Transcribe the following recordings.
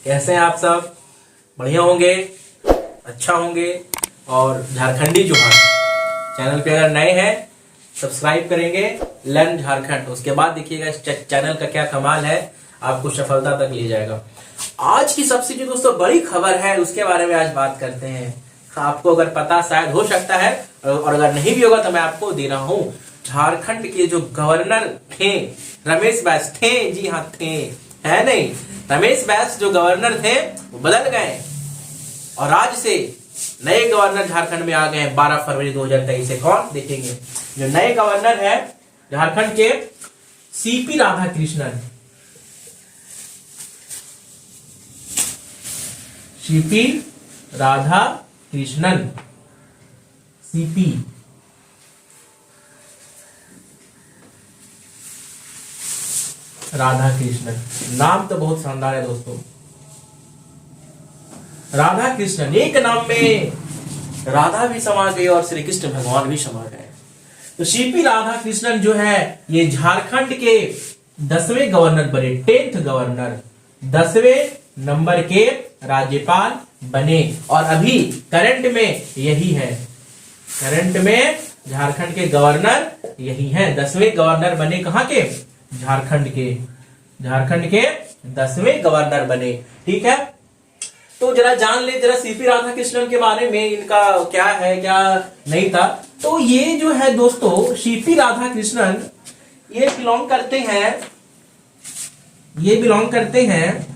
कैसे हैं आप सब? बढ़िया होंगे, अच्छा होंगे। और झारखंडी जोहार चैनल पे अगर नए हैं सब्सक्राइब करेंगे, लर्न झारखंड। उसके बाद देखिएगा इस चैनल का क्या कमाल है, आपको सफलता तक ले जाएगा। आज की सबसे जो दोस्तों बड़ी खबर है उसके बारे में आज बात करते हैं। आपको अगर पता शायद हो सकता है, और अगर नहीं भी होगा तो मैं आपको दे रहा हूं। झारखंड के जो गवर्नर थे रमेश बैस थे, जी हाँ थे, है नहीं, रमेश बैस जो गवर्नर थे वो बदल गए और आज से नए गवर्नर झारखंड में आ गए हैं 12 फरवरी 2023 से। कौन देखेंगे जो नए गवर्नर है झारखंड के? CP Radhakrishnan. CP Radhakrishnan, CP Radhakrishnan, नाम तो बहुत शानदार है दोस्तों। राधाकृष्णन, एक नाम में राधा भी समा गई और श्री कृष्ण भगवान भी समा गए। तो सीपी राधाकृष्णन जो है ये झारखंड के 10वें गवर्नर बने, 10th गवर्नर, 10वें नंबर के राज्यपाल बने। और अभी करंट में यही है, करंट में झारखंड के गवर्नर यही हैं। 10वें गवर्नर बने कहां के? झारखंड के, झारखंड के 10वें गवर्नर बने। ठीक है, तो जरा जान ले जरा सीपी राधाकृष्णन के बारे में, इनका क्या है क्या नहीं था। तो ये जो है दोस्तों सीपी राधाकृष्णन ये बिलोंग करते हैं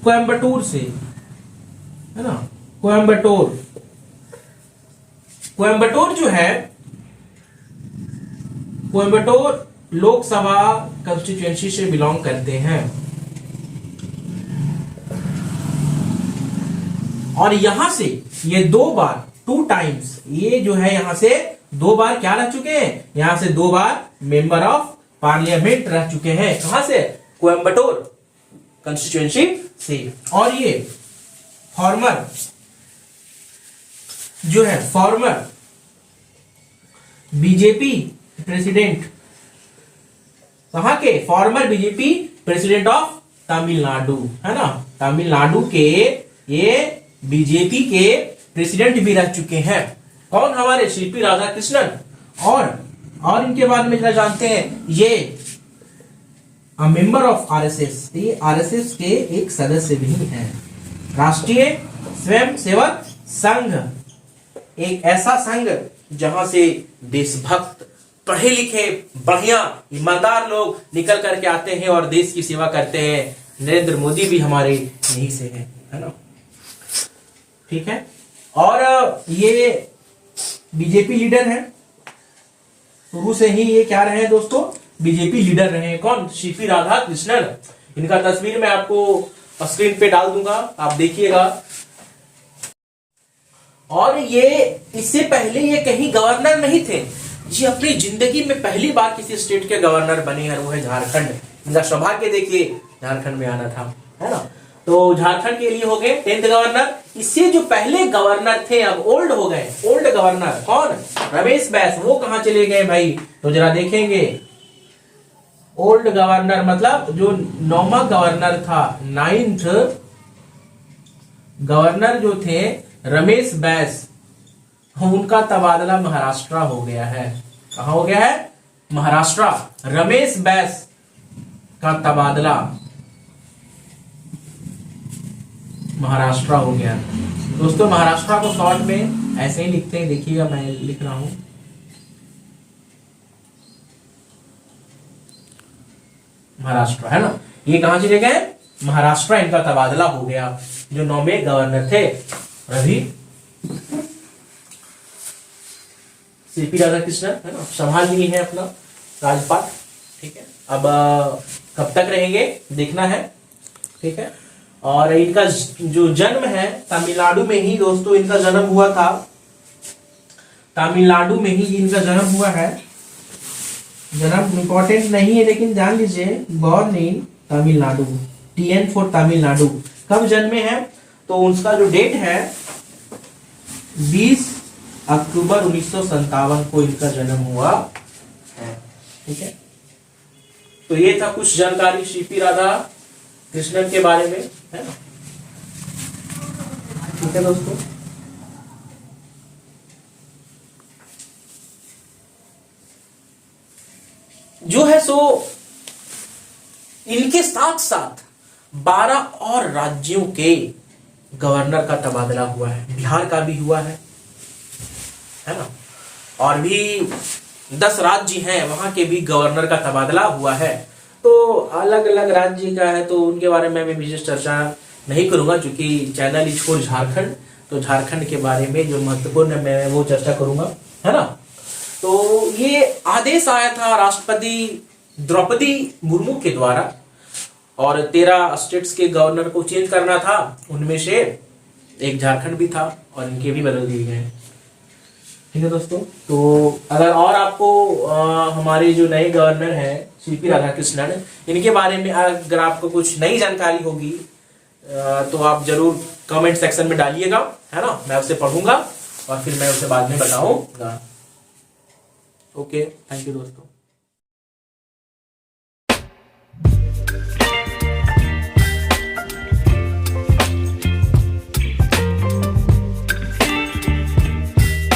कोयम्बटूर से, है ना। कोयम्बटूर जो है, कोयम्बटूर लोकसभा कंस्टिट्यूएंसी से बिलोंग करते हैं। और यहां से ये 2 बार, 2 टाइम्स, ये जो है यहां से 2 बार क्या रह चुके हैं? यहां से 2 बार मेंबर ऑफ पार्लियामेंट रह चुके हैं। कहां से? कोयम्बटूर कंस्टिट्यूएंसी से। और ये फॉर्मर जो है, फॉर्मर बीजेपी प्रेसिडेंट, कहां के? Farmer BJP president of Tamil Nadu, है ना। तमिलनाडु के ये बीजेपी के प्रेसिडेंट भी रह चुके हैं। कौन? हमारे सीपी राधाकृष्णन। और इनके बारे में जरा जानते हैं। ये मेंबर ऑफ आरएसएस, ये आरएसएस के एक सदस्य भी हैं। राष्ट्रीय स्वयंसेवक संघ, एक ऐसा संघ जहां से देशभक्त, पढ़े लिखे, बढ़िया, ईमानदार लोग निकल करके आते हैं और देश की सेवा करते हैं। नरेंद्र मोदी भी हमारे यहीं से हैं, है ना। ठीक है, और ये बीजेपी लीडर हैं, शुरू से ही ये क्या रहे हैं दोस्तों? बीजेपी लीडर रहे हैं। कौन? सीपी राधाकृष्णन। इनका तस्वीर मैं आपको स्क्रीन पे डाल दूंगा, आप देखिएगा। और ये इससे पहले ये कहीं गवर्नर नहीं थे, ये अपनी जिंदगी में पहली बार किसी स्टेट के गवर्नर बने और वो है झारखंड। इनका सौभाग्य देखिए झारखंड में आना था, है ना। तो झारखंड के लिए हो गए 10th गवर्नर। इससे जो पहले गवर्नर थे अब ओल्ड हो गए, ओल्ड गवर्नर। कौन? रमेश बैस। वो कहां चले गए भाई? तो जरा देखेंगे। ओल्ड गवर्नर मतलब जो 9वां गवर्नर था, 9th गवर्नर जो थे रमेश बैस, उनका तबादला महाराष्ट्र हो गया है। कहां हो गया है? महाराष्ट्र। रमेश बैस का तबादला महाराष्ट्र हो गया। दोस्तों महाराष्ट्र को शॉर्ट में ऐसे ही लिखते हैं, देखिएगा मैं लिख रहा हूं महाराष्ट्र, है ना। ये कहां चले गए? महाराष्ट्र। इनका तबादला हो गया। जो 9वें गवर्नर थे रवि सीपी राधाकृष्णन, है ना, संभाल लिए हैं अपना राजपाट। ठीक है, अब कब तक रहेंगे देखना है। ठीक है, और इनका जो जन्म है तमिलनाडु में ही दोस्तों इनका जन्म हुआ था। तमिलनाडु में ही इनका जन्म हुआ है। जन्म इंपॉर्टेंट नहीं है लेकिन जान लीजिए, born in Tamil Nadu, TN for Tamil Nadu. कब जन्मे हैं? तो उसका जो डेट है 20 अक्टूबर 1957 को इनका जन्म हुआ है। ठीक है, तो ये था कुछ जानकारी सीपी राधा कृष्णन के बारे में, है ना। ठीक है दोस्तों, जो है सो इनके साथ साथ 12 और राज्यों के गवर्नर का तबादला हुआ है, बिहार का भी हुआ है ना, और भी 10 राज्य हैं वहां के भी गवर्नर का तबादला हुआ है। तो अलग अलग राज्य का है तो उनके बारे में मैं विशेष चर्चा नहीं करूंगा, क्योंकि चैनल इज फॉर झारखंड, तो झारखंड के बारे में जो महत्वपूर्ण है मैं वो चर्चा करूंगा, है ना। तो ये आदेश आया था राष्ट्रपति द्रौपदी मुर्मू के द्वारा, और 13 स्टेट्स के गवर्नर को चेंज करना था, उनमें से एक झारखंड भी था और इनके भी बदल दिए गए। ठीक है दोस्तों, तो अगर और आपको हमारे जो नए गवर्नर हैं सीपी राधाकृष्णन, इनके बारे में अगर आपको कुछ नई जानकारी होगी तो आप जरूर कमेंट सेक्शन में डालिएगा, है ना। मैं उसे पढ़ूंगा और फिर मैं उसे बाद में बताऊंगा। ओके, थैंक यू दोस्तों।